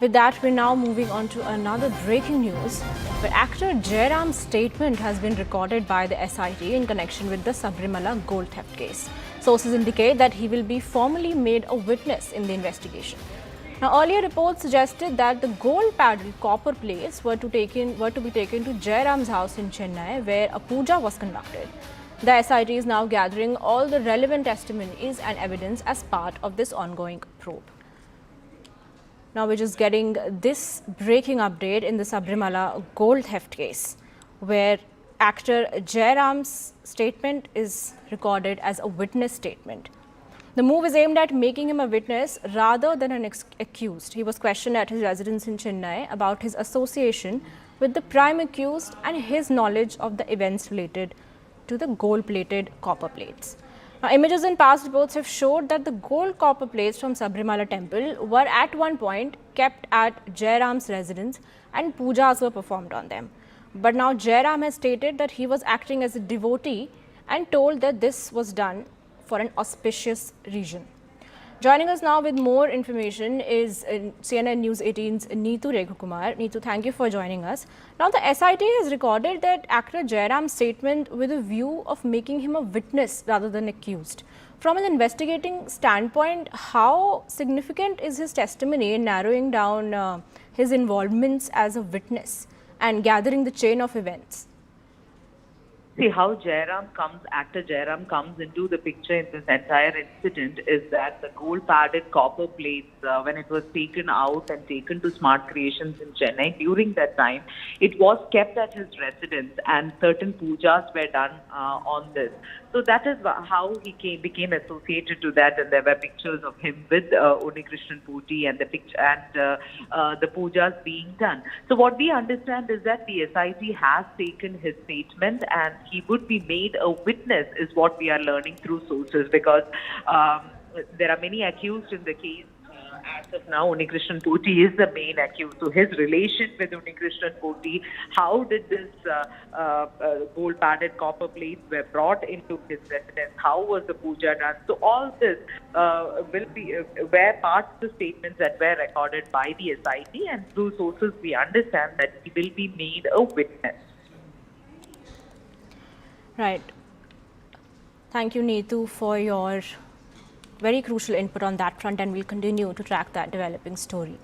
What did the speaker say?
With that, we're now moving on to another breaking news, where actor Jairam's statement has been recorded by the SIT in connection with the Sabrimala gold theft case. Sources indicate that he will be formally made a witness in the investigation. Now, earlier reports suggested that the gold-padded copper plates were to be taken to Jairam's house in Chennai, where a puja was conducted. The SIT is now gathering all the relevant testimonies and evidence as part of this ongoing probe. Now we're just getting this breaking update in the Sabrimala gold theft case, where actor Jairam's statement is recorded as a witness statement. The move is aimed at making him a witness rather than an accused. He was questioned at his residence in Chennai about his association with the prime accused and his knowledge of the events related to the gold-plated copper plates. Now, images in past reports have showed that the gold copper plates from Sabrimala temple were at one point kept at Jairam's residence and pujas were performed on them. But now Jairam has stated that he was acting as a devotee and told that this was done for an auspicious reason. Joining us now with more information is CNN News 18's Neetu Rekhukumar. Neetu, thank you for joining us. Now, the SIT has recorded that actor Jairam's statement with a view of making him a witness rather than accused. From an investigating standpoint, how significant is his testimony in narrowing down his involvements as a witness and gathering the chain of events? See, how actor Jairam comes into the picture in this entire incident is that the gold-padded copper plates, when it was taken out and taken to Smart Creations in Chennai, during that time, it was kept at his residence and certain pujas were done on this. So that is how he became associated to that, and there were pictures of him with Unnikrishnan Poti and the pujas being done. So what we understand is that the SIT has taken his statement and he would be made a witness, is what we are learning through sources, because there are many accused in the case. As of now, Unnikrishnan Poti is the main accused. So his relation with Unnikrishnan Poti, how did this gold-padded copper plates were brought into his residence, how was the puja done? So all this were parts of the statements that were recorded by the SIT, and through sources we understand that he will be made a witness. Right. Thank you, Neetu, for your very crucial input on that front, and we'll continue to track that developing story.